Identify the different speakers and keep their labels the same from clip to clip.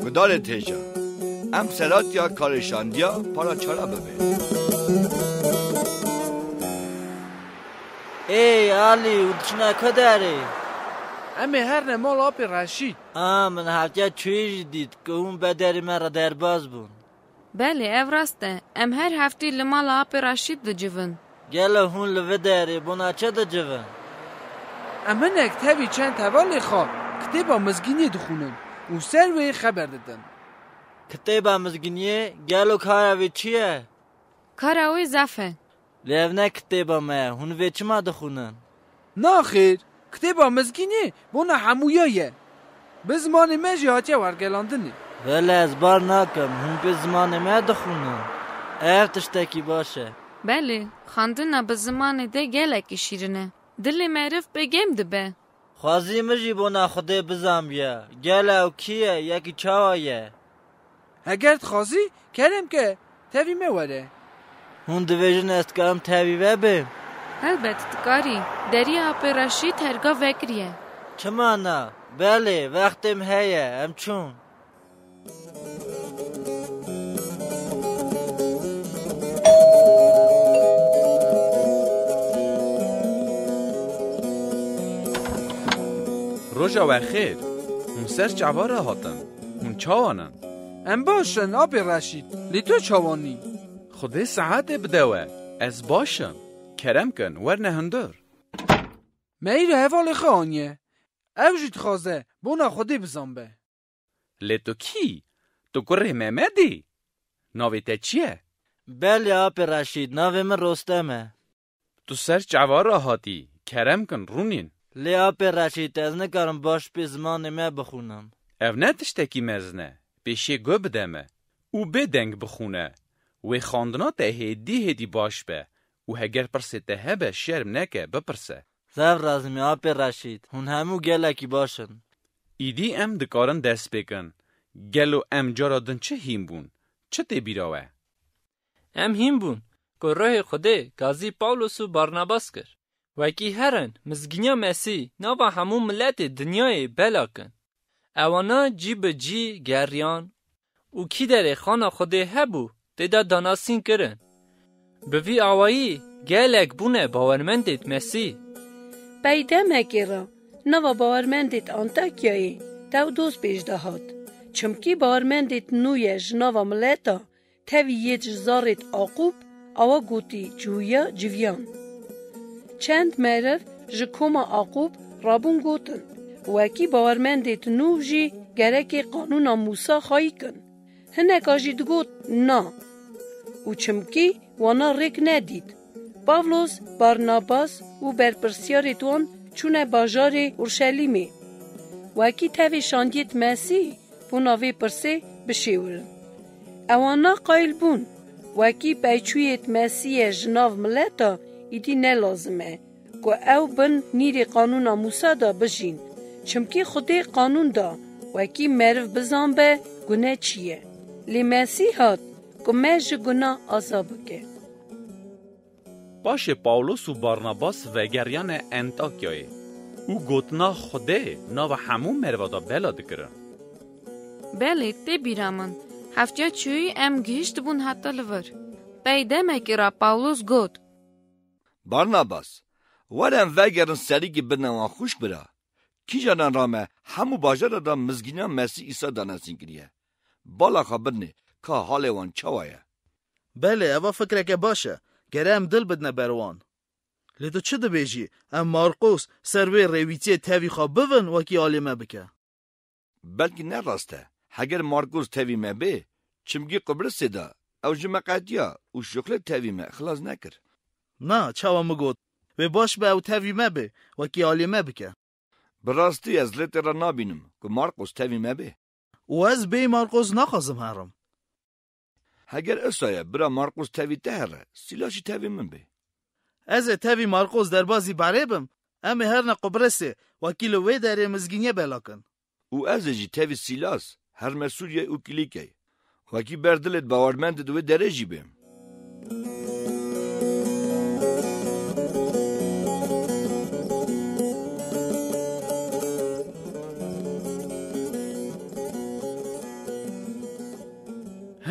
Speaker 1: گدال تیجا ام سرات یا کارشاندیا پارا چرا ببه.
Speaker 2: ای علی اونچنا کداری؟
Speaker 3: امی هر نمال آب رشید.
Speaker 2: من هفته چویش دید که اون بدری مرا درباز بون.
Speaker 4: بله او راسته. ام هر هفته لمال آب رشید ده جوون.
Speaker 2: گله هون لوه داری بونا چه ده جوون؟
Speaker 3: اما نکتوی چند توالی خواه کتبا مزگینی دخونن و سر وی خبر دادن.
Speaker 2: کتبا مزگینیه گلو کاراوی چیه؟
Speaker 4: کاراوی زفه.
Speaker 2: لیو نه کتبا ما هون وی چه ما دخونن؟
Speaker 3: نه خیر کتبا مزگینی بونا حمویایه. به زمان مجی هاتیه ورگلاندنی.
Speaker 2: ولی از بار نکم هون به زمان ما دخونن. تشتکی باشه.
Speaker 4: بله خاندنا به زمان ده گلکی شیرنه. دل معرف بگم ده به.
Speaker 2: خوازی مجی بونا خوده بزن بیا. گله او کیه یکی چاوایه.
Speaker 3: اگر خوازی کرم که تاوی مواره.
Speaker 2: هون دویجن است که ام تاوی وبه.
Speaker 4: البته تکاری دری آب رشید ترگا وکریه.
Speaker 2: چما نه؟ بله وقتم هیه ام چون.
Speaker 5: روژا و خیر اون سر جواره هاتن اون چاوانن
Speaker 3: ام باشن آب رشید لی تو چاوانی
Speaker 5: خوده ساعت بدوه از باشم کرم کن ورنه هندر
Speaker 3: میر حوال خانیه او جید خوازه بونا خودی بزن به
Speaker 5: لی تو کی؟ تو گره مهمدی؟ ناوی تا چیه؟
Speaker 2: بله آب رشید ناوی من رستمه.
Speaker 5: تو سر جواره هاتی کرم کن رونین
Speaker 2: لی آب رشید از نکارم باش به زمان ما بخونم.
Speaker 5: او نه تشتکی مزنه بیشی گو بدمه او بدنگ بخونه و خاندنا تا هدی باش به و هگر پرسه تا هبه شرم نکه بپرسه
Speaker 2: زف رازمی آب رشید هون همو گلکی باشن.
Speaker 5: ایدی ام دکارن دست بکن گلو ام جارادن چه هیم بون؟ چه تی بیراوه؟
Speaker 6: ام هیم بون که روح خوده گازی پاولوس و بارناباس کر وکی هرن مزگینیا مسی ناوا همون ملت دنیای بلا کن اوانا جی به جی گریان او کی داره خانا خوده هبو دیده داناسین کرن به وی آوایی گلک بونه باورمندید مسی
Speaker 7: بیده مگیرا نوا باورمندید آنتاکیایی دو دوست پیش دهاد چمکی باورمندید نویش نوا ملتا تاوی یج زارت آقوب آوا گوتی جویا جویان چند معرف جکوما آقوب رابون گوتن وکی باورمندید نو جی گرک قانون موسا خواهی کن هنک آجید گوت نا و چمکی وانا رک ندید پاولوس بارناباس و برپرسیار توان چونه باجار اورشلیمی وکی تاوی شاندیت مسی بوناوی پرسه بشیورن اوانا قایل بون وکی پیچویت مسی جناو ملتا ایدی نلازمه که او بن نیر قانون موسا دا بجین چمکی خودی قانون دا وکی مرف بزن به گناه چیه لی مسی هات که مج گناه آزاب که
Speaker 5: باشه پاولوس و بارناباس و گریان انتاکیای او گوتنا خوده ناو همون مروادا بلا دکرن
Speaker 4: بله تی بیرامن هفته چوی ام گیشت بون حتی لور بیده مگیرا پاولوس گوت
Speaker 1: بارناباس ورن وگرن سریگی بنوان خوش برا کی جانان رامه همو باجر دا مزگینا مسی ایسا دانستین کریه بالا خبرنه که حال وان چوایه
Speaker 8: بله اوا فکره که باشه گره ام دل بدنه بروان لیدو چه ده بیجی ام مارقوس سروی رویتی تاوی خواه بون وکی آلیمه بکه
Speaker 1: بلکه نه راسته اگر مارکوس تاوی مبه چمگی قبرس دا او جمقاتیا و شکل تاوی مه خلاص نکر
Speaker 8: نه چاوا مگود و باش به او تاوی مبه وکی آلیمه بکه
Speaker 1: براستی از لیت را نابینم که مارکوس تاوی مبه
Speaker 8: و از بی مارقوس نخوازم هرم
Speaker 1: اگر اسایه برا مارکوس تاوی تهره سیلاشی تاوی من به
Speaker 8: از تاوی مارقوس در بازی بریبم امی هرنا قبرسه وکیلو وی داره مزگینیه بلاکن
Speaker 1: او از جی تاوی سیلاس هر مسئولیه او کلیکه وکی بردلت باورمند دوی داره جی بیم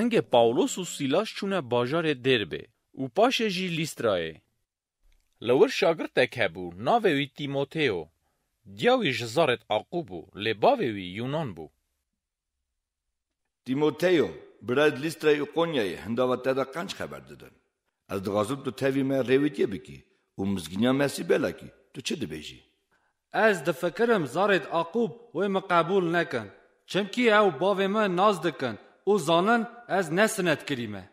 Speaker 5: هنگ پاولوس و سیلاس چونه باجار دربه و پاشه جی لیسترایه. لور شاگرد تکبو ناوی تیموتیو دیاوی جزارت عقوبو لباوی یونان بو.
Speaker 1: تیموتیو برای لیسترای قونیای هنداوات تدا قنچ خبر دادن. از دغازم تو تاوی ما رویتیه بکی و مزگینیا مسی بلا کی. تو چه دبیجی؟
Speaker 2: از دفکرم زارت عقوب و مقبول نکن چمکی او باوی من ناز دکن او زانن از نسنت کریمه.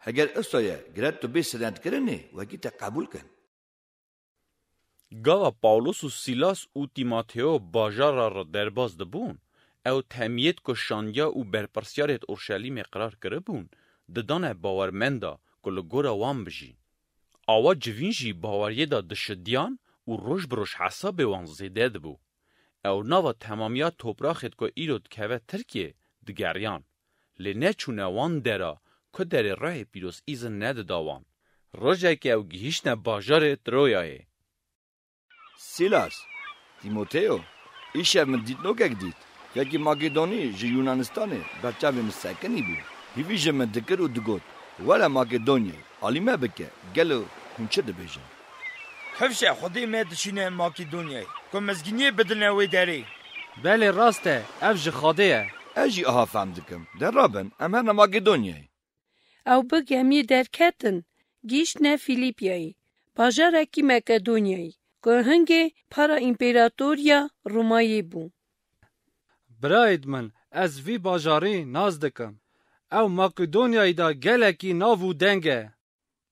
Speaker 1: اگر اصایه گرد تو بی سنت کرنه وکی تا قبول کن.
Speaker 5: گاوا پاولوس و سیلاس و تیموتیو باجار را درباز دبون او تهمیت که شانیا و برپرسیارت اورشلیم قرار کرده بون ددانه باورمندا که لگورا وان بجی. آوا جوین جی باوریه دا دشدیان و روش بروش حساب وان زیده دبو. او ناوا تمامیا توپراخت که ایرود که ترکیه دگریان. لنه چونه وان درا که در راه پیروس ایزن ند داوان. روژه که او گیشن باجارت رویایه.
Speaker 1: سیلاس تیموتیو ایشه من دید نوکک دید یکی ماکدونی جی یونانستانه برچاوی مسکنی بود هیویجه من دکر و دگود ولا ماکدونیه علیمه بکه گلو هنچه دبیجن
Speaker 9: حفشه خودی میدشینه ماکدونیه که مزگینیه بدنه وی داری
Speaker 2: بله راسته افج خاده
Speaker 1: اجی آها فهم دکم در رابن امهرنا ماکدونیه
Speaker 7: او بگمی درکتن گیش نه فیلیپیایی باجارکی مکدونیایی که هنگی پارا امپراتوریا رومایی بو.
Speaker 2: براید من از وی باجاری ناز دکم او ماکدونیایی دا گلکی ناو دنگه.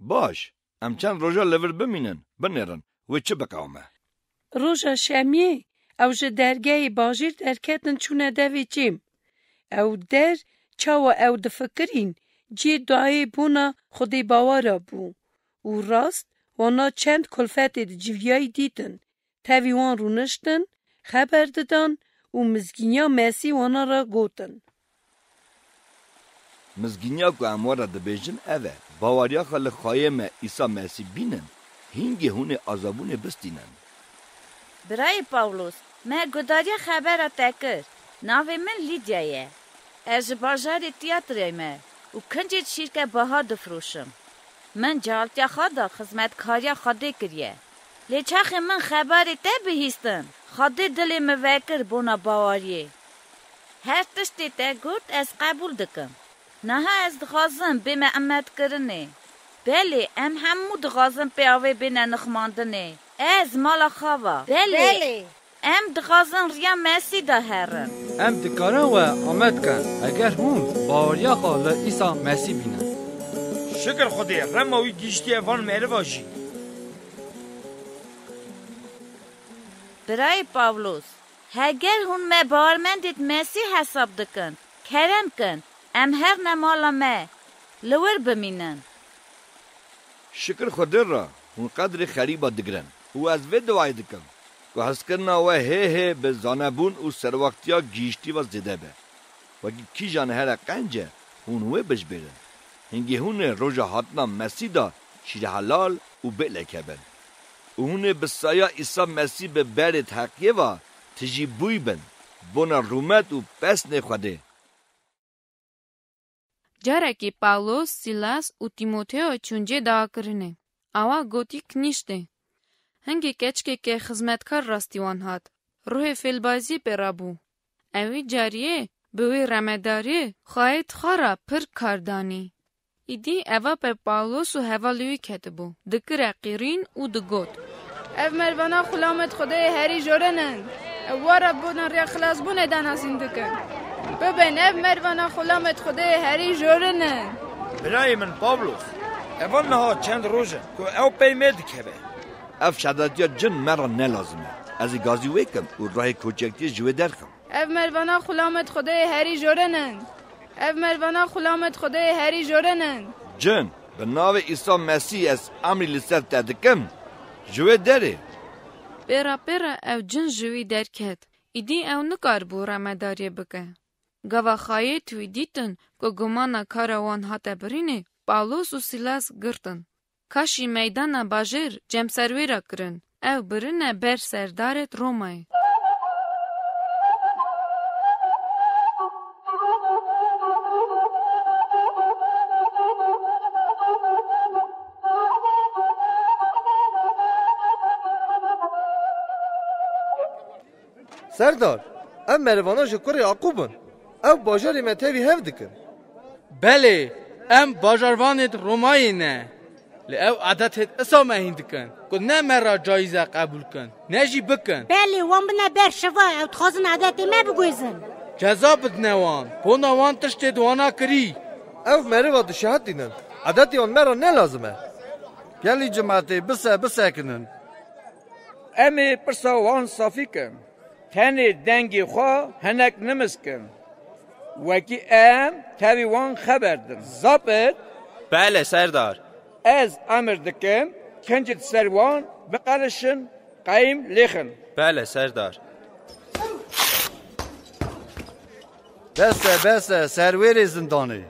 Speaker 1: باش ام چند روژا لور بمینن بنیرن و چه بقامه
Speaker 7: روژا شمیه او جه درگه باجیر درکتن چونه دوی چیم او در چاو او دفکرین جی دعای بونا خودی باورا بو و راست وانا چند کلفت جویای دیدن تاوی وان رو نشتن خبر دادن و مزگینیا مسی وانا را گوتن
Speaker 1: مزگینیا که اموارا دبیجن اوه باوریا خال خوایم ایسا مسی بینن هنگی هونه عذابونه بستینن
Speaker 10: برای پاولوس من گداریا خبر تکر ناوی من لیدیایه از باجار تیاتره من و کنجید شیرکه باها دفروشم من جالتیا خدا خدمتکاریا خاده کریه لیچاخ من خبری ته بهیستن خاده دلی موکر بونا باواریه هر تشتی ته گوت از قبول دکم نه از دخوازم به معمد کرنه بله ام همو دخوازم پیاوه بینه نخماندنه از مالا خوا بله ام دخوازم ریا مسی دا هرن
Speaker 2: ام دکارن و آمد کن اگر هون باوریا خال ایسا مسی بینن
Speaker 9: شکر خودی رماوی گیشتی وان میره باشی
Speaker 10: برای پاولوس هگر هون me بارمندید مسی حساب دکن کرم کن ام هر نمالا me لور بمینن
Speaker 1: شکر خودی را هون قدر خریبا دگرن و از وی دعای دکم که هسکرنا و هی به زانبون و سروقتیا گیشتی و زده به وکی کی جان هر قنجه هون وی بش بیرن هنگی هون روژا حتنا مسی دا شیر حلال و بله کبن و هون بسایا ایسا مسی به برد حقیه و تجی بوی بن بونا رومت و پس نخوده
Speaker 4: جارکی پاولوس سیلاس و تیموتیو چونجه دا کرنه آوا گوتی کنیشته هنگی کچکه که خزمتکار راستیوان هاد روح فیلبازی برابو اوی جاریه بوی رمداری خواهید خارا پر کاردانی ایدی اوه به پاولوس و حوالیوی کتبو دکر قیرین و دگود
Speaker 11: اف مروانه خلامت خدای هری جورنن وارا بودن ریا خلاص بونه داناسین دکن ببین اف مروانه خلامت خدای هری جورنن
Speaker 9: برای من پاولوس اوان نها چند روزه که او پیمید که به
Speaker 1: اف شدادیا جن مرا نلازمه از گازی ویکم و راه کوچکتی جوه درخم
Speaker 11: اف مروانه خلامت خدای هری جورنن اف مروانه خلامت خدای هری جورنن
Speaker 1: جن به ناو عیسی مسیح از امری لسر تدکم جوه داره
Speaker 4: برا او جن جوی درکت ایدی او نکار بو رمداری بکه گوا خواهی توی دیتن که گمانا کاروان هاته برینه پاولوس و سیلاس گرتن کاشی میدان باجر جم سروی را کرن او برینه بر سردارت رومای
Speaker 12: سردار ام مروانا جکر یعقوبن او باجاری متوی هف دکن
Speaker 3: بله ام باجاروانت رومایی نه لأو عادتت اسا مهین دکن که نه مرا جایزه قبول کن نجی بکن
Speaker 13: بله وان بنا بر شوا او تخوازن عادت ما بگویزن
Speaker 3: جزا بدنوان پونا وان تشت دوانا کری
Speaker 12: او مروا دشهد دینن عادتی آن مرا نه لازمه
Speaker 14: گلی جماعتی بسه کنن
Speaker 9: امی پرسا وان صافی کن تنی دنگی خواه هنک نمسکن وکی ام تاوی وان خبردن زابط
Speaker 15: بله سردار
Speaker 9: از امر دکم کنجد سروان بقرشن قایم لیخن
Speaker 15: بله سردار
Speaker 14: بسه سرویر زندانی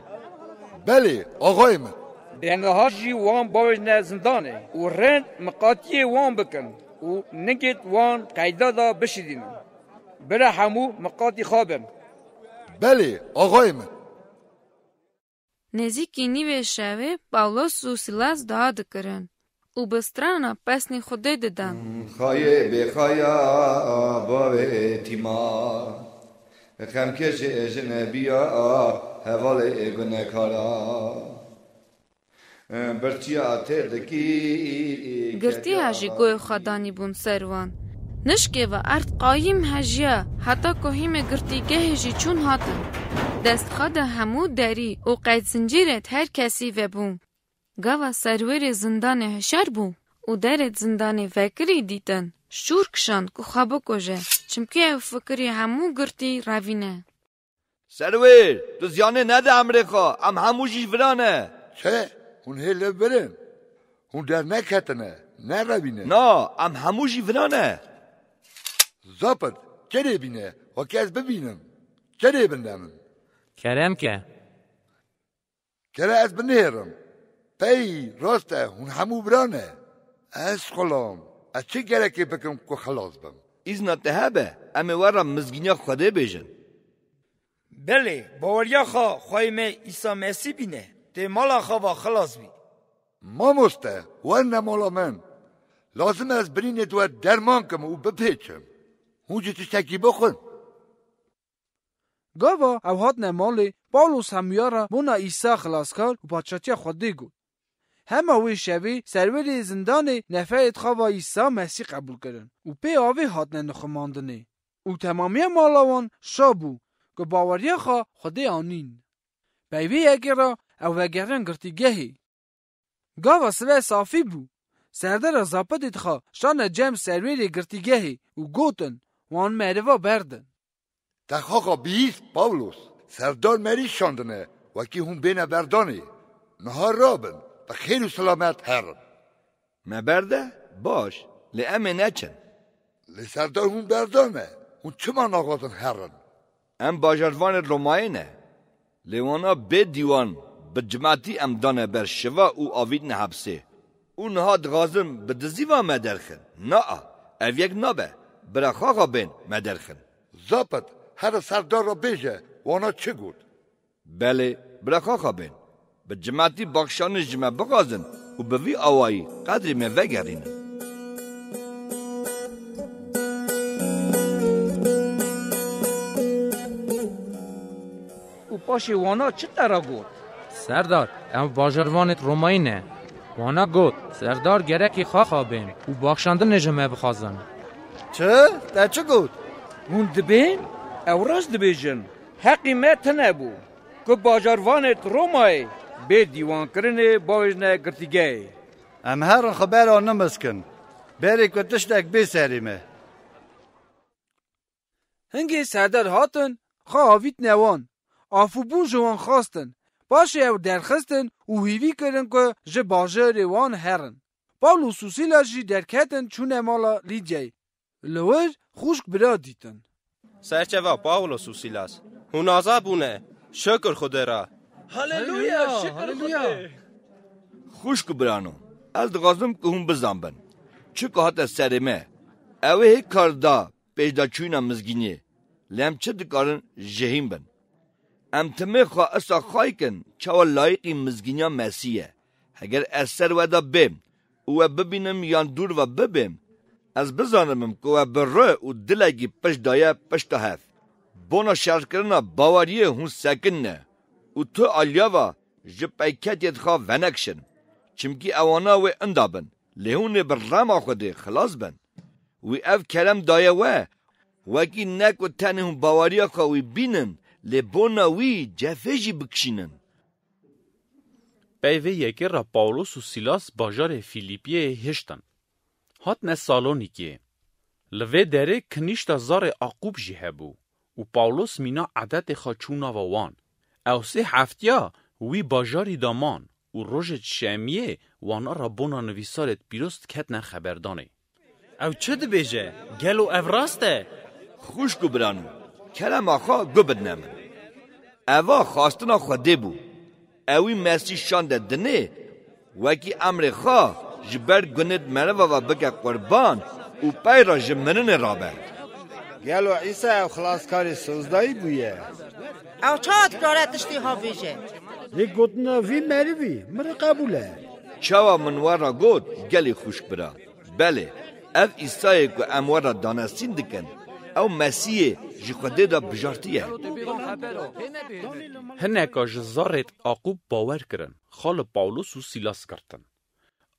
Speaker 1: بله آقای من
Speaker 9: دنگه ها جی وان باوجنه زندانه و رند مقاطی وان بکن و نگید وان قیده دا بشیدینن برا همو مقاطی خوابن
Speaker 1: بله آقای من
Speaker 4: نزیکی نیوه شوه پاولوس و سیلاس daha دکرن و بسترانا پسنی خوده ددن
Speaker 1: خایه بخایا باوه تیما خمکش جنبیا حوال گنکارا برچیا تردکی
Speaker 4: گرتی هجی گوی خدانی بون سروان نشکه و ارد قایم هجیا حتی کوهیم گرتیگه هجی چون هاتن دست خود همو داری و قید زنجیرت هر کسی و بون گاوا سرور زندان هشار بون و درت زندان فکری دیتن شور کشان که خوابو کجه چمکه او فکری همو گرتی روینه
Speaker 1: سرور تو زیانه نده امریکا ام هموشی فرانه
Speaker 16: چه؟ اون هیله برن اون در نکتنه نه روینه
Speaker 1: نه ام هموشی فرانه
Speaker 16: زابط چه بینه و که از ببینم چه بندمم
Speaker 6: کرم که
Speaker 16: از بنهرم پی راسته اون همو برانه از خلام از چه گرکی بکم که خلاص بم
Speaker 1: ایزنا تهبه امی ورم مزگینیا خوده بیجن
Speaker 9: بله باوریا خواه خواهیم ایسا مسی بینه ده مالا خواه خلاص بی
Speaker 16: ما مسته و نه مالا من لازم از برین دو درمان کم و بپیچم اونجا تشتکی بخون
Speaker 3: گاوا او هات نمالی پاولوس همیارا بونا ایسا خلاص کار و پادشاتی خوده گود همه وی شوی سروری زندان نفعت خواه ایسا مسیح قبول کرن و پی آوی هات نخماندنه و تمامی مالاوان شابو که باوریا خواه خوده آنین بیوی اگرا او وگرن گرتیگهی گاوا سوه صافی بو سردر زاپدت خواه شان جم سروری گرتیگهی و گوتن وان مروا بردن
Speaker 16: تخاقا بیست پاولوس سردار مری شاندنه وکی هم بینه بردانی نهار رابن و خیر و سلامت هرن
Speaker 1: مبرده؟ باش لی امه نچن
Speaker 16: لی سردار هم بردانه هم چما ناغادن هرن
Speaker 1: ام باجروان روماینه لی وانا به دیوان به جماعتی ام دانه بر شوا او آوید نحبسه او نهاد غازم به دزیوان مدرخن نا او یک نابه برا خاقا بین مدرخن
Speaker 16: زابط هر سردار را بیجه وانا چه گود؟
Speaker 1: بله برا خاقا بین به جماعتی بخشان جمع بغازن و به وی آوایی قدری من وگرینن
Speaker 9: و پاشی وانا چه ترا گود؟
Speaker 6: سردار ام باجروانت رومایی نه وانا گود سردار گرکی خواه بین و بخشنده نجمه بخوازن
Speaker 12: چه؟ در چه گود؟
Speaker 9: اون دبین؟ او راست دبیجن حقی مت نبو که باجروانت رومایی به دیوان کرنه باوجنه گرتیگه
Speaker 14: ام هر خبر آن نمسکن بری که تشتک بی سریمه
Speaker 3: هنگی سردر هاتن خواه آوید نوان آفو بون جوان خواستن باشه او درخستن و هیوی کرن که جه باجر وان هرن پاولوس و سیلاس جی درکتن چون مالا لیدیای لور خوشک برا دیتن
Speaker 15: سرچوا پاولوس و سیلاس هون آزا بونه شکر خدا را
Speaker 3: هللویا شکر خدا
Speaker 1: خوشک برانو از دغازم که هم بزنبن چه که حتی سرمه اوه هی کار دا پیدا چوینا مزگینی لیم چه دکارن جهیم بن ام تمه خواه اصا خواهی کن چاو لایقی مزگینیا مسیحه اگر از سر ودا بیم او ببینم یان دور و ببیم از بزانم که و بره و دلگی پشت دایه پشت هف بونا شرط کرنا باوریه هون سکن نه و تو آلیاوا جب پیکتیت خواه ونکشن چمکی اوانا و اندابن لهونه بر رما خوده خلاص بن و اف کلم دایه وکی نکو تنه هم باوریا خواه بینن لبونا وی جفجی بکشینن.
Speaker 5: پیوه یکی را پاولوس و سیلاس باجار فیلیپیه هشتن. هات نه سالونیکیه. لوه داره کنیشتا زار عقوب جی هبو و پاولوس مینا عدد خاچونا و وان. او 3 هفتیا وی باجاری دامان و روژت شمیه وانا را بونا نویسارت بیرست کتن خبردانه.
Speaker 17: او چه ده بیجه؟ گلو او راسته؟
Speaker 1: خوش گو برانو کلم آخوا گو بدنمن اوا خواستنا خوده بو اوی مسی شانده دنه وکی امر خواه جبر گند مروا و بگه قربان و پای را جمنن رابه
Speaker 18: گلو عیسی او خلاصکاری سوزدایی بویه
Speaker 13: او چاد دارتشتی ها ویجه
Speaker 18: لی گوتنا وی مروی مر قبوله
Speaker 1: چاوا منوار را گود گلی خوش برا بله اف ایسای که اموار را دانستین دکن او مسیح جی خوده دا بجارتیه
Speaker 5: هنکا جزارت عقوب باور کرن خال پاولوس و سیلاس کرتن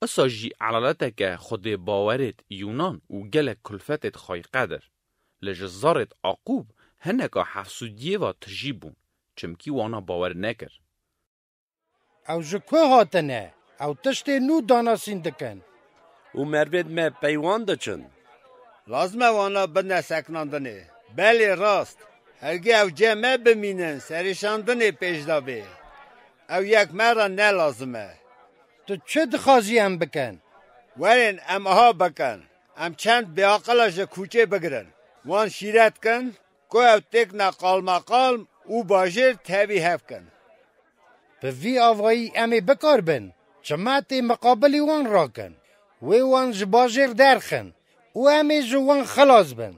Speaker 5: اسا جی علالتا که خوده باورت یونان و گل کلفتت خواهی قدر لجزارت عقوب هنکا حفظودیه و تجیبون چمکی وانا باور نکر
Speaker 18: او جکوه هاتنه او تشتی نو داناسین دکن
Speaker 17: و مروید ما پیوان دچن
Speaker 18: لازمه وانا بدن سکناندنه بله راست هرگی او جمعه بمینن سریشاندنه پیشدابه او یک مرا نه لازمه تو چه دخوازی هم بکن؟ ورین ام ها بکن ام چند به اقلاش کوچه بگرن وان شیرت کن که او تکنا قالما قالم او باجر تبی هف کن به وی آوایی امی بکار بن جماعت مقابلی وان را کن وی وان جباجر درخن و امی جوان خلاص بن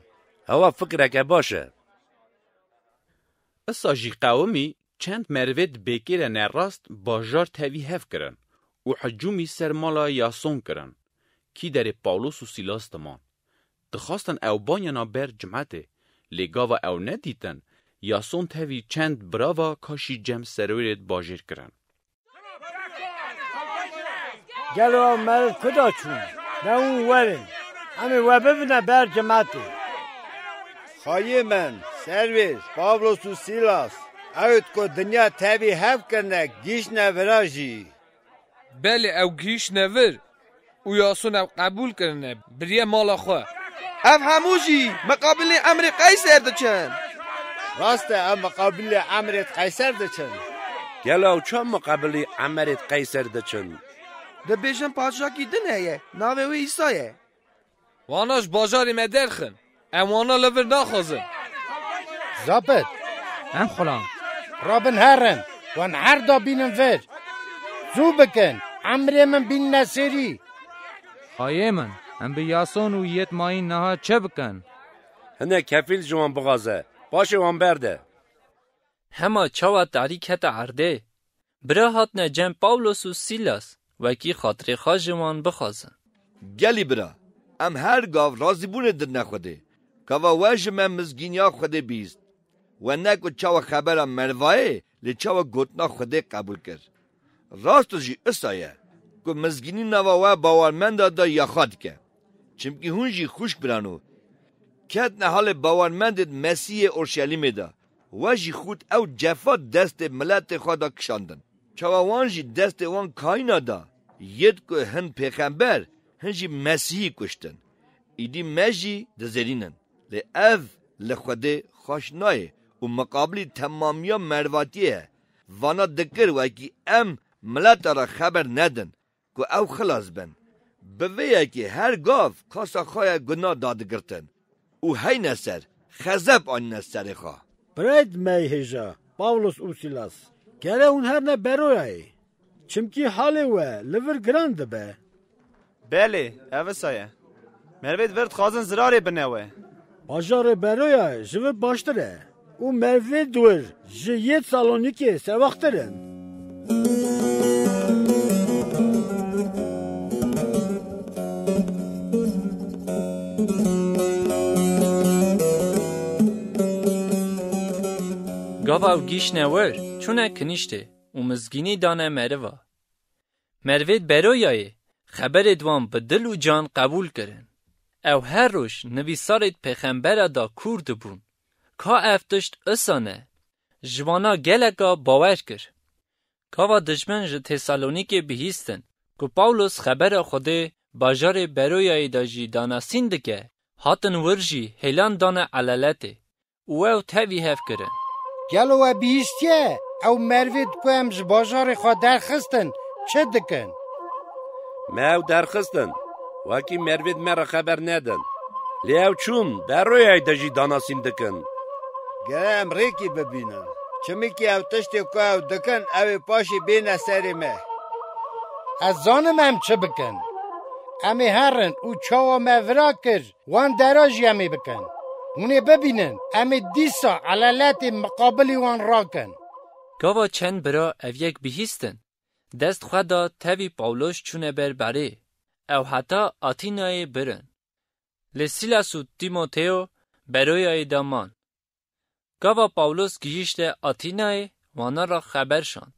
Speaker 17: هوا فکره که باشه
Speaker 5: اسا جی قومی چند مروید بکیر نراست باجار تاوی هف کرن و حجومی سرمالا یاسون کرن کی در پاولوس و سیلاس تمان دخواستن او بانینا بر جمعته لگا و او ندیتن یاسون تاوی چند براوا کاشی جم سرویرت باجر کرن
Speaker 18: گلو مرد کدا چون نه اون ورن امی و ببینه بر جمعته خواهی من سرویس پاولوس و سیلاس اوید که دنیا تبی هف کرنه گیش نوراجی
Speaker 3: بله او گیش نور و یاسون او قبول کرنه بریه مالا خواه
Speaker 12: اف هموشی مقابل امر قیصر دچن
Speaker 18: راسته ام مقابل امرت قیصر دچن
Speaker 17: گلو چه مقابل امرت قیصر دچن
Speaker 12: ده بیشن پادشاکی دنهیه ناوه و ایسایه
Speaker 3: واناش باجاری مدرخن ام وانا لور ناخوزن
Speaker 18: زابط
Speaker 2: ام خلام
Speaker 18: رابن هرن وان هر دا بینن فر زو بکن امر من بین نسیری
Speaker 2: خواهی من ام به یاسون و یت ماین نها چه بکن
Speaker 17: هنه کفیل جوان بغازه باشه وان برده
Speaker 6: هما چاوا تاریک هتا عرده برا هاتنا جم پاولوس و سیلاس وکی خاطر خواجوان بخوازن
Speaker 1: گلی برا ام هر گاو رازی بونه در نخوده کوا واج من مزگینیا خوده بیست و نکو چاوا خبر مروایه لی چاوا گوتنا خوده قبول کرد راستو جی اسایه که مزگینی نواوه باورمند دا یخاد که چمکی هون جی خوش برانو کت نحال باورمندت مسیح اورشلیم دا و جی خود او جفات دست ملت خدا کشاندن چاوا وان جی دست وان کاینا دا ید که هن پیغمبر هن جی مسیحی کشتن ایدی مجی دزرینن لی اف لخوده خوشنایه و مقابلی تمامیا مرواتیه وانا دکر وکی ام ملت را خبر ندن که او خلاص بن بویه که هر گاف کاسا خواه گناه دادگرتن او هی نسر خزب آن نسر خواه
Speaker 18: برید می هجا پاولوس و سیلاس گره اون هر نه برویه چمکی حاله و لور گرانده به
Speaker 19: بله اوه سایه مروید ورد خوازن زراره بنوه
Speaker 18: باجار برویه جوه باشتره او مروید دور جیت سالونیکی سواخترن
Speaker 6: گاوا او گیش نور چونه کنیشته و مزگینی دانه مروا. مروید برویای خبر دوام به دل و جان قبول کرن. او هر روش نویسارت پیغمبر دا کورد بون. که افتشت اسانه. جوانا گلگا باور کر. گاوا دشمن ج تسالونیک بهیستن که پاولوس خبر خوده باجار برویای دا جی داناسین دکه هاتن ورجی هیلان دانه علالته. او تاوی هف کرن.
Speaker 20: گلو بیستیه او مروید که امز بازار خواه درخستن چه دکن؟
Speaker 17: ما درخستن وکی مروید مرا خبر ندن لیو چون بروی دجی داناسین دکن
Speaker 18: گرم ریکی ببینن چمی که او تشتی که او دکن او پاشی بین سری مه
Speaker 20: از زانم هم چه بکن؟ امی هرن او چاوا مورا کر وان دراجی همی بکن اونه ببینن امی دیسا علالت مقابلی وان را کن.
Speaker 6: گاوا چند برا او یک بهیستن دست خدا تاوی پاولوس چونه بر بره او حتی آتینای برن. لسیلاس و تیموتئو بروی دامان. گاوا پاولوس گیشت آتینای وانا را خبر شان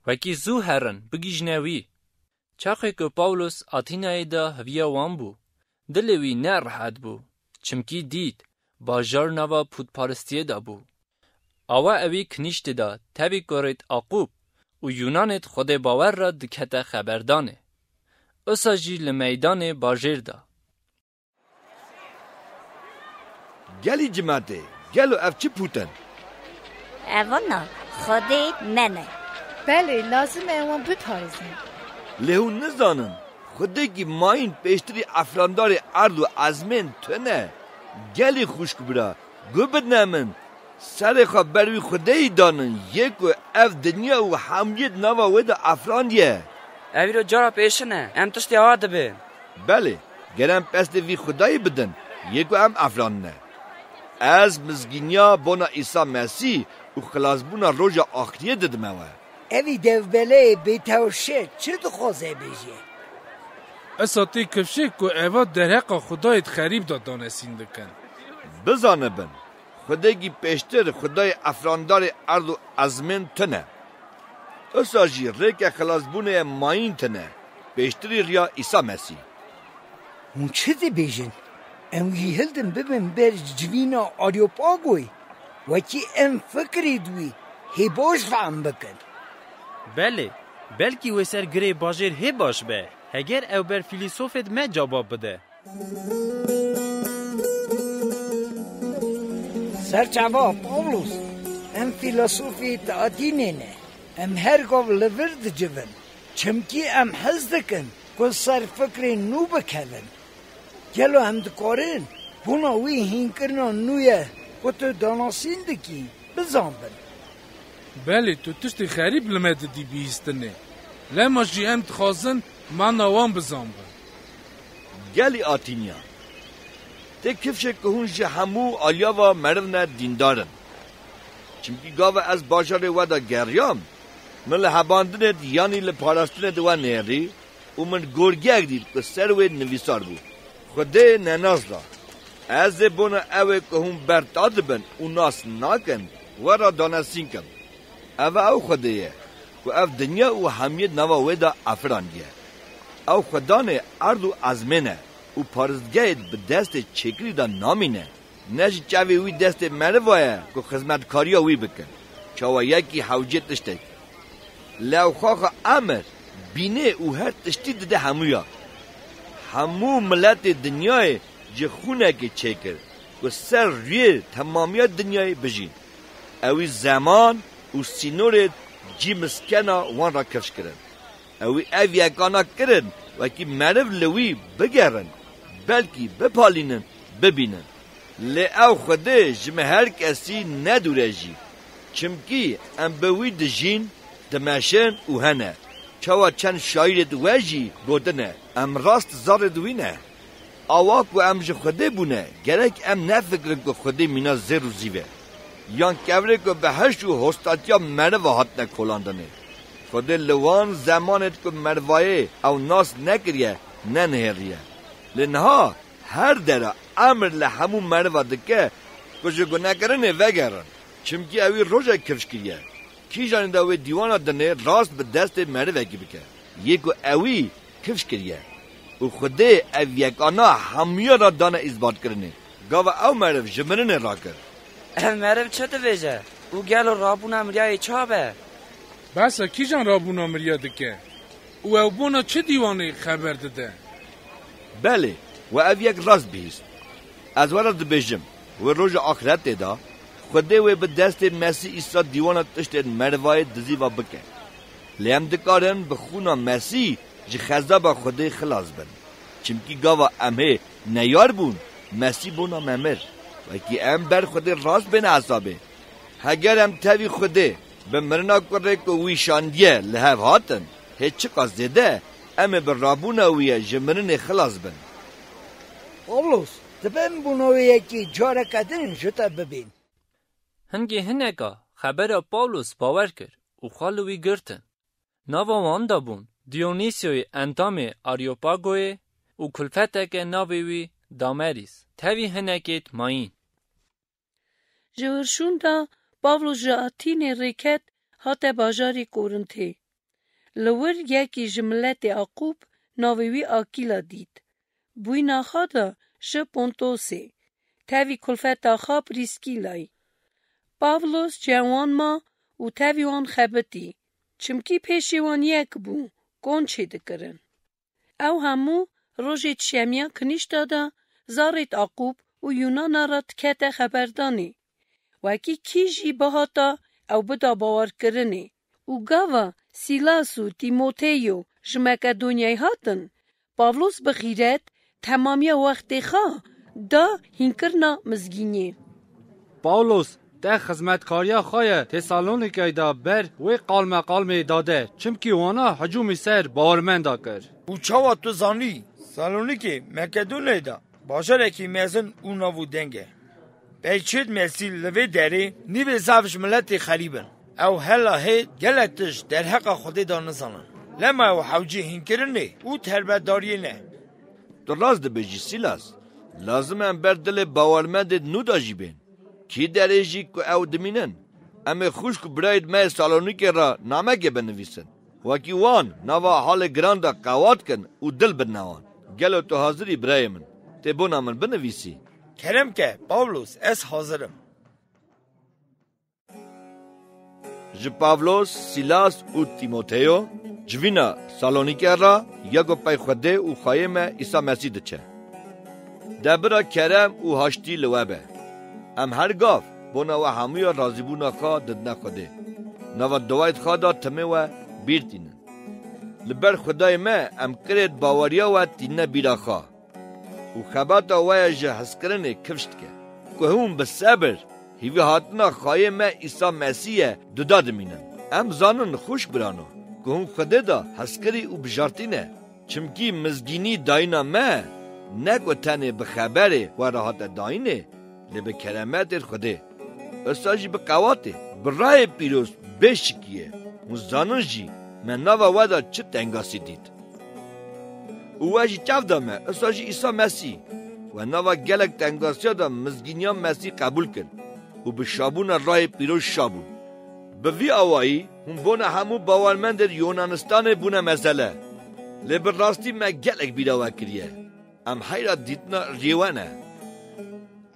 Speaker 6: وکی زو هرن بگیجنوی. چاقی که پاولوس آتینای دا هویا وان بو دلوی نه راحت بو چمکی دید باجار نوا پود پارستیه دا بو. آوا اوی کنیشت دا تاوی گورید آقوب و یونانت خود باور را دکت خبردانه. اساجی لمیدان باجر دا.
Speaker 1: گلی جماعته گلو اف چی پوتن؟
Speaker 21: اوانا خودت منه.
Speaker 11: بله لازم اوان بپارزن.
Speaker 1: لهو نزانن خوده کی ماین پیشتری افراندار ارد و ازمین تنه گلی خوشک برا گو بدنامن سر خواه بروی خوده ای دانن یکو اف دنیا و حملیت نوا وید افراندیه
Speaker 22: اوی رو جارا پیشنه ام تشتی آده بین
Speaker 1: بله گرم پست وی خدای بدن یکو ام افرانده از مزگینیا بونا عیسی مسیح و خلاصبونا روژا آخریه ددموه
Speaker 23: اوی دوبله بیتوشه چه دو خوزه بیجه؟
Speaker 3: اساتی کفشه که ایوا در حق خدایت خریب دادانه سیندکن
Speaker 1: بزانه بن خدایگی پیشتر خدای افراندار ارد و ازمین تنه اساجی ریک خلاصبونه ماین تنه پیشتری ریا عیسی مسیح
Speaker 23: اون چه دی بیجن؟ اموی هلدن ببین بر جوینا آریوپاگوی وکی ام فکری دوی هی باش فهم بکن
Speaker 19: بله بلکی و سر گره باجر هی باش به هگر او بر فیلسوفت ما جواب بده
Speaker 23: سرچوا پاولوس ام فیلسوفی تاعتینه نه ام هر گاو لورد جبن چمکی ام حزدکن که سر فکری نو بکن گلو هم دکارن بونا وی هین کرنا نویه که تو داناسین دکی بزن بن
Speaker 3: بله تو تشتی خریب لمده دی بیستنه لما جی ام تخازن من نوان بزن بن
Speaker 1: گلی آتینیا ته کفشه که هونش همو آلیا و مرون دیندارن چمکی گاوه از باجار ودا گریام من لحباندنت یعنی لپاراستونت و نیری و من گرگیگ دید که سروی نویسار بود خوده ننازلا از بونا اوه که هم برتاد بن و ناس ناکن ورا دانستین کن او خوده یه که او دنیا و حمیت نوا ویدا افراندیه او خدانه ارد و ازمینه و پارزگاهت به دست چکری دا نامینه نشی چاوی وی دست مروایه که خدمتکاریا وی بکن چاوا یکی حوجت تشتک لو خواه امر بینه او هر تشتی دده همویا همو ملت دنیای جخونه که چکر و سر ریل تمامیت دنیای بجین اوی زمان و سینور جی مسکنا وان را کفش کرن اوی یکانا کرن وکی مرو لوی بگرن بلکی بپالینن ببینن لی او خوده جمع هر کسی ندوره جی چمکی ام بوی دجین دمشن او هنه چاوا چند شایر دوجی گودنه ام راست زار دوینه آواک و ام خوده بونه گرک ام نفکرن که خوده مینا زیر و زیوه یان کوره که به هشت و هستاتیا مرو هاتنه کلاندنه خوده لوان زمانت که مروایه او ناس نکریه ننهریه لنها هر دره امر لحمو مرو دکه کجا گناه کرنه وگرن چمکی اوی روژه کفش کریه کی جان دا وی دیوانا دنه راست به دست مره وکی بکه یکو اوی کفش کریه و خوده او یک آنا همیا را دانه اثبات کرنه گاو او مرف جمرنه را کرد
Speaker 22: مرف چه دویجه؟ او گل رابونا مریای چابه
Speaker 7: بس کی جان رابونا مریا دکه؟ او بونا چه دیوانه خبر داده؟
Speaker 1: بله و او یک راست بیست از ورد بجم و روز آخرت دا خوده و به دست مسیح عیسی دیوانا تشت مروای دزی و بکه لیم دکارن به خونا مسیح جی خزا خوده خلاص بن چمکی گاوا امه نیار بون مسیح بونا ممر و کی ام بر خوده راست بین عصابه اگر ام تاوی خوده به مرنا کرده که وی شاندیه لحف هاتن هیچ قصده ام بر رابونا وی جمرن خلاص بن
Speaker 23: پاولوس دبن بونوی یکی جاره کدن جتا ببین
Speaker 6: هنگی هنگا خبر پاولوس باور کر و خالوی گرتن ناوا واندا بون دیونیسیوی انتام آریوپاگوی و کلفتک ناویوی دامریس تاوی هنگیت ماین
Speaker 8: جورشون دا پاولوس جاتین ریکت هات باجاری کورنتی لور یکی جملت عقوب ناویوی آکیلا دید بوی ناخادا ش پونتوسی تاوی کلفت آخا پریسکی لای پاولوس جوان ما و تاوی وان خبتی چمکی پیشی وان یک بو گونچه دکرن او همو روژت شمیا کنیش دادا زارت عقوب و یونان را تکت خبردانی وکی کیجی بهاتا او بدا باور کرنی و گاوا سیلاس و تیموتیو جمکه دنیای هاتن پاولوس بخیرت تمامی وقت خواه دا هینکرنا مزگینی
Speaker 2: پاولوس ده خدمتکاریا خواه تسالونیکی دا بر وی قالمه داده چمکی وانا حجومی سر باورمندا کر
Speaker 9: او چاوا تو زانی سالونیکی مکدونه دا باجرکی مزن اوناو دنگه بیچید مرسی لوی داری نیو زفش ملت خریبن او هلا هی گلکتش در حق خودی دا نزانن لما او حوجی هینکرنه او تربتداری نه
Speaker 1: دراز ده بجی سیلاس لازم ام بر دل باورمند نو داجی بین کی درجی که او دمینن اما خوش که براید ما سالونیکی را نامه بنویسن وکی وان نوا حال گراندا قواد کن و دل بنوان گلو تو حاضری برای من تی بونا من بنویسی
Speaker 9: کرم که پاولوس اس حاضرم
Speaker 1: ج پاولوس سیلاس و تیموتیو جوینا سالونیکی را یگو پای خوده و خوایم عیسی مسیح دچه دبرا کرم و هاشتی لوابه ام هر گاف بونا و همویا رازی بونا خواه ددنا خوده نوا دوایت خواه دا تمه و بیرتینن لبر خدای ما ام کرد باوریا و تینه بیرا خواه و خباتا ویا جه حسکرن کفشت که که هم بسابر هیوی هاتنا خواهی ما عیسی مسیح داده مینن ام زانن خوش برانو که هم خده دا حسکری و بجارتینه چمکی مزگینی داینا ما نگو تنه بخبره و راحت داینه لبه کرامت خوده استاجی به قواته برای پیروز بشکیه مزانن جی من نوا ودا چه تنگاسی دید او اجی چاو دامه استاجی عیسی مسیح و نوا گلک تنگاسی دا مزگینیا مسیح قبول کن و به شابون راه پیروز شابون به وی آوایی هم بونه همو باورمند یونانستان بونه مسئله لبه راستی ما گلک بیداوا کریه ام حیرا دیتنا ریوانه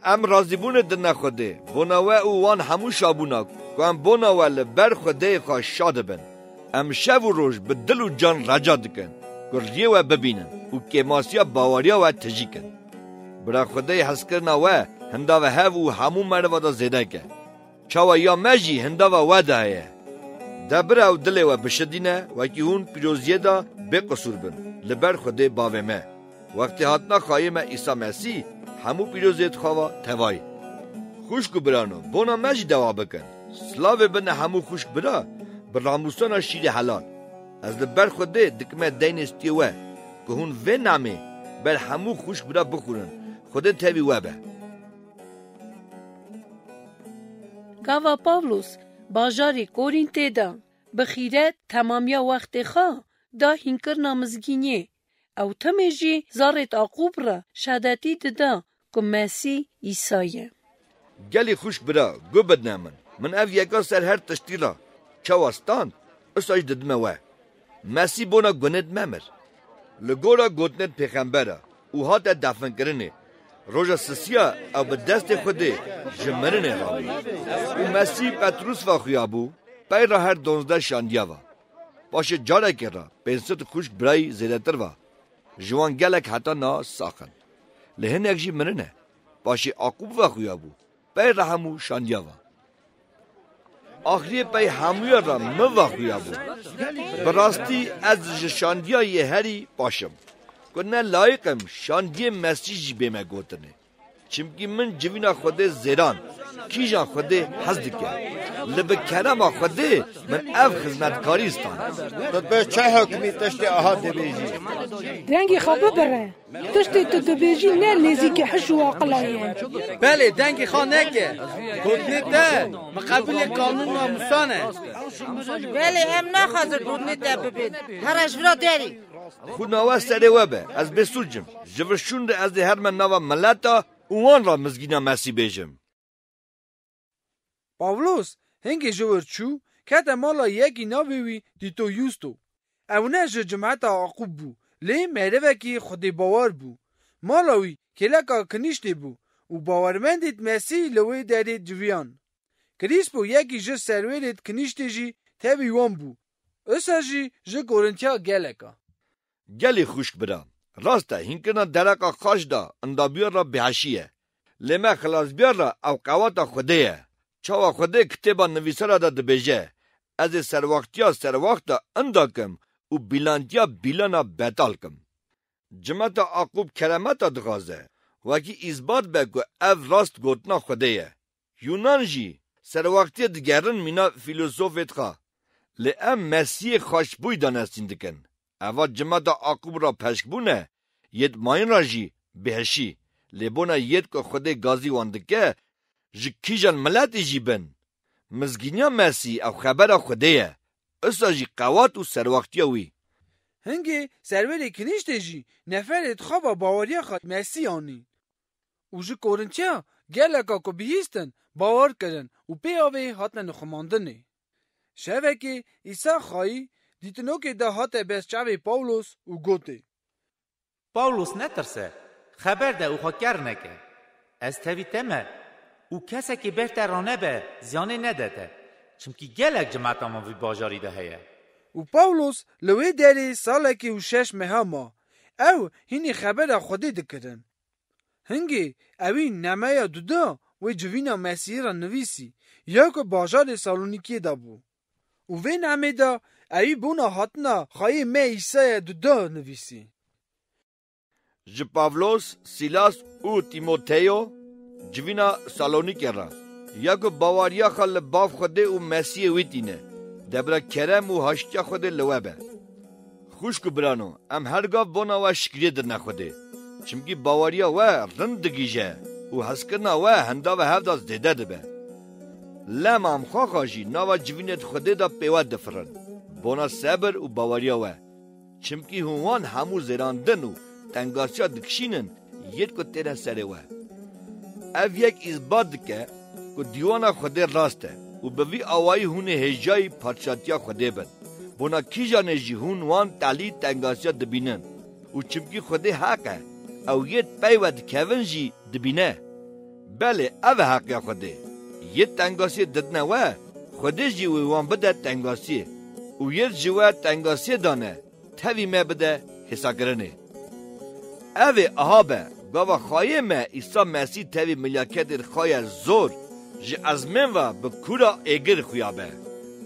Speaker 1: ام رازی بونه دنه خوده بوناوه او وان همو شابونا که ام بوناوه لبر خوده خواه شاده بن ام شب و روش به دل و جان رجا دکن که ریوه ببینن و که ماسیا باوریا و تجی کن برا خوده حس کرنا و هندا و هف و همو مروا دا زیده که چاوا یا مجی هندا و وده هیه ده برا و دل و بشدینه و که هون پیروزیه دا بے قصور بن لبر خوده باوه مه وقتی هاتنا خواهی ما عیسی مسیح همو پیروزیت خواهی توای خوشکو برانو بونا مجی دوا بکن سلاوه بنا همو خوشک برا براموسانا شیر حلال از لبر خوده دکمه دین استیوه که هون و نامه بر همو خوشک برا بخورن خوده تاوی وابه
Speaker 8: گاوا پاولوس باجاری کورینته دا بخیرت تمامیا وقت خواه دا هینکر نامزگینیه او تمیجی زارت عقوب را شهادتی ددا که مسیح عیسیه
Speaker 1: گلی خوش برا گو بدنامن من اف یکا سر هر تشتی را چواستان اساج ددمه وه مسی بونا گوند ممر لگورا گوتنت پیغمبره او هات دفن کرنه روژا سسیا او به دست خوده جمرنه راوی او مسی پتروس و خویابو پای را هر 12 شاندیا و باشه جاره که را پینست خوشک برای زیدتر و جوان گلک حتا نا ساخن لهن اکجی مرنه باشه عقوب و خویابو پای را همو شاندیا و آخری پای همویا را مو خویابو براستی از شاندیا یه هری باشم که نه لایقم شاندی مسیجی بیمه گوتنه چمکی من جوینا خوده زیران کیجان خوده حزد کرد لبه کرم خوده من اف خدمتکاری استان
Speaker 18: تو به چه حکمی تشتی آها دبیجی
Speaker 4: دنگی خوابه بره تشتی تو دبیجی نه لیزی که حشو عقلایه
Speaker 10: بله دنگی خواه نکه گوتنی ده مقابل قانون ناموسانه
Speaker 13: بله ام نخوازه گوتنی ده ببین هرش برا داری
Speaker 1: خود نوه سره وبه از بسوجم جورشون ده از ده هر من نوه ملتا اوان را مزگینا مسی بیجم
Speaker 3: پاولوس هنگی جور چو که مالا یکی ناویوی دیتو یوستو او نه جماعت عقوب بو لی مهره کی خودی باور بو مالاوی کلکا کنیشتی بو و باورمندید مسی لوی دارید جویان کریسپو یکی جو سرویرید کنیشتی جی تاوی وان بو اسا جی جو گورنتیا گلکا
Speaker 1: گلی خوشک برا راسته هنکنا درکا خاش دا اندابیار را بهشیه لیمه خلاص بیار را او قواتا خوده چاوا خوده کتبا نویسر دا دبیجه از سروقتا انداکم و بیلانتیا بیلانا بتال کم جمعت عقوب کرامتا دغازه وکی اثبات بکو اف راست گوتنا خوده یونان جی سروقتی دگرن مینا فیلسوفت خوا لی ام مسیح خوشبوی دانستین دکن اوا جمعت عقوب را پشکبونه ید ماین را جی بهشی لیبونا ید که خوده گازی واندکه جی کیجان ملتی جی بن مزگینیا مسیح او خبر خوده اسا جی قوات و سروقتی وی
Speaker 3: هنگی سروری کنیشتی جی نفرت خواب باوریا خواد مسیح آنی او جی کورنتیا گلکا که بیهیستن باور کرن و پی آوه هاتن نخماندنه شوه که ایسا خواهی دیتنو که ده هات بس چاوه پاولوس و گوته
Speaker 19: پاولوس نترسه خبر ده او خاکر نکه از تاوی تمه او کسا که بهتر رانه به زیانه نداده چمکی گلک جماعت ما وی باجاری ده هیه
Speaker 3: و پاولوس لوی داری سالکی و 6 مهما او هینی خبر خودی دکرن هنگی اوی نمه دودا و جوینا مسیح را نویسی یا که باجار سالونیکی دا بو و وی نمه دا اوی بونا حتنا خواهی مه ایسای دودا نویسی
Speaker 1: ج پاولوس سیلاس او تیموتیو جوینا سالونیکی را یا که باوریا خال باف خوده و مسیح ویتینه دبرا کرم و هاشتیا خوده لوابه خوشک برانو ام هرگاه بونا و شکریه در نخوده چمکی باوریا و رندگیجه و حسکرنا و هندا و هفت از دیده دبه لام ام خواهی ناوا جوینت خوده دا پیواد دفرن بونا صبر و باوریا و چمکی هوان همو زیراندن و تنگاسیا دکشینن ید که تیره سره و او یک اثبات که دیوانا خوده راسته و به وی آوائی هونه هجای پادشاتیا خوده بند بونا کیجا نجی هون وان تالی تنگاسیا دبینن و چمکی خوده حقه او ید پیواد کون جی دبینه بله او حقه خوده ید تنگاسی ددنه و خوده جی وان بده تنگاسی و ید جوا تنگاسی دانه تاوی ما بده حسا کرنه او احابه گاوا خواهی ما ایسا مسیح تاوی ملیاکت خواهی زور جی از من و به کورا ایگر خویابه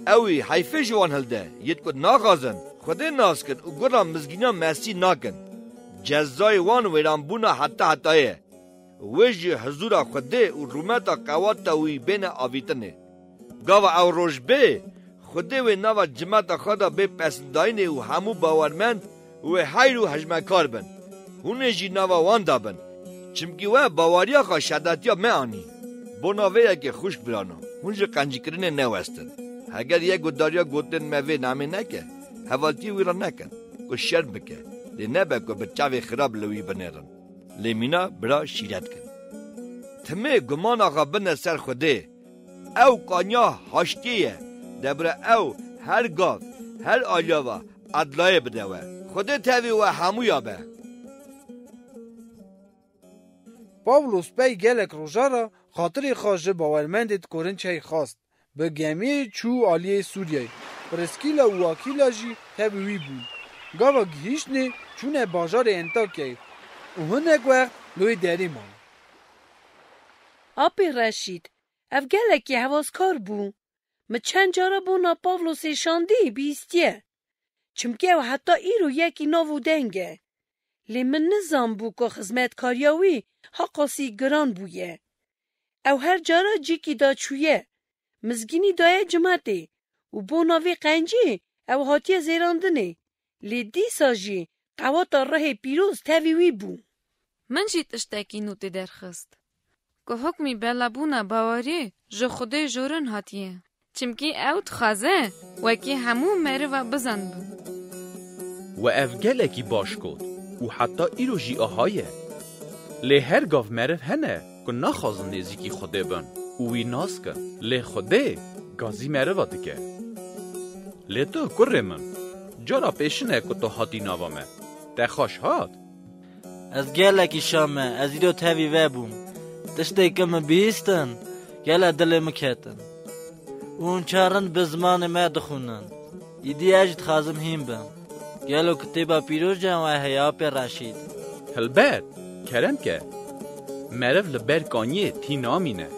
Speaker 1: اوی حیفه جوان هلده ید کد ناغازن خوده ناز کن و گرا مزگینا مسیح ناکن جزای وان ویران بونا حتی ویجی حضورا خوده و رومتا قواتا وی بین آویتنه گاوا او روش به خوده وی نوا جماعتا خدا به پسنداینه و همو باورمند و حیر و حجمکار بن هونه جی نوا وان دابن چمکی و باوریا خواه شداتیا معانی بناوه که خوش برانو هونجا قنجی کرنه نوستن اگر یک گوداریا گوتن موه نامه نکه حوالتی وی را نکن که شرم بکه لی نبه که بچاوی خراب لوی بنیرن لی مینا برا شیرت کن تمه گمان آقا بنه سر خوده او قانیا هاشتیه دبره او هر گاو هر آلیاوا عدلای بدوه خود تاوی و همو یابه.
Speaker 3: پاولوس پی گلک روژارا خاطری خواجه باورمندت کورنچه خواست به گمی چو آلیه سوریه پرسکیلا و آکیلا جی تبوی بود گاوا گهیشنه چونه باجار انتاکیه و هنک وقت لوی دری مان.
Speaker 8: آپی رشید اف گلکی حواسکار بو ما چند جارا بونا پاولوس شاندی بیستیه چمکه و حتی ایرو یکی ناو دنگه لی من نظام بو که خزمت کاریاوی حقاسی گران بویه او هر جارا جیکی دا چویه مزگینی دایه جماعته و بو ناوی قنجی او حاتی زیراندنه لی دی ساجی قواتا ره پیروز تاویوی بو.
Speaker 11: من جی تشتاکی نوتی درخست که حکمی بلابونا باوری جو خوده جورن هاتیه چمکی او تخازه وکی همو مره و بزن بو
Speaker 5: و اف گلکی باش کد و حتی ایرو جی آهایه لی هر گاف مرف هنه که نخوازن نزیکی خوده بن اوی ناز کن لی خوده گازی مره و دکه لی تو کره من جارا پیشنه که تو هاتی نوامه ده خوش هات
Speaker 14: از گلکی شامه از ایرو تاوی و بوم دشته کم بیستن گله دل مکتن اون چارن به زمان ما دخونن ایدی اجد خازم هیم بم گلو کتیبا پیروز جان و احیا پر رشید
Speaker 5: هلبت کرم که مرف لبر کانیه تی نامینه